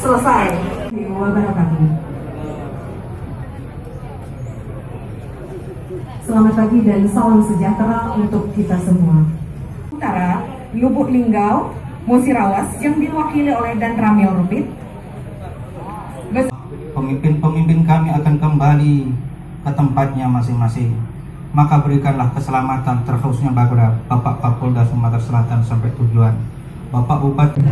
selesai. Selamat pagi dan salam sejahtera untuk kita semua. Utara, Lubuk Linggau, Musirawas yang diwakili oleh Dan Ramil Rupit. Pemimpin-pemimpin kami akan kembali ke tempatnya masing-masing. Maka berikanlah keselamatan terkhususnya kepada Bapak Kapolda Sumatera Selatan sampai tujuan. Bapak Bupati.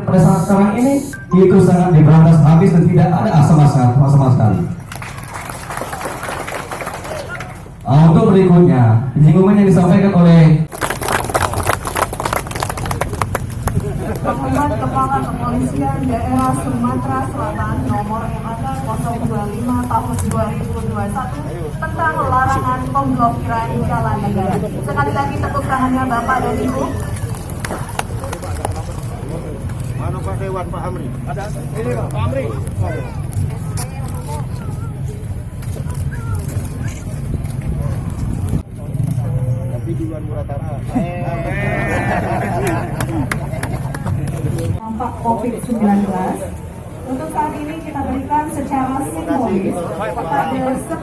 Pada saat sekarang ini itu sangat diberantas habis dan tidak ada sama sekali. Untuk berikutnya, penyinggungan yang disampaikan oleh Pengumuman Kepala Kepolisian Daerah Sumatera Selatan nomor MAK 025 tahun 2021 tentang larangan pemblokiran jalan negara. Sekali lagi tepuk tangannya Bapak dan Ibu. Mana Pak Dewan, Pak Amri? Ada. Ini Pak Amri. Tapi duluan Muratara. Dampak COVID-19 untuk saat ini kita berikan secara simbolis kepada 10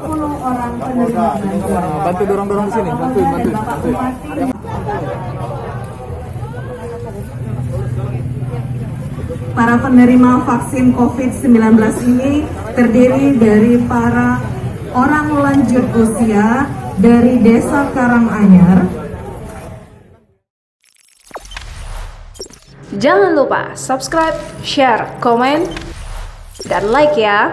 orang penerima bantuan. Bantu dorong di sini, bantuin. Bapak Bupati. Para penerima vaksin COVID-19 ini terdiri dari para orang lanjut usia dari Desa Karanganyar. Jangan lupa subscribe, share, komen, dan like ya.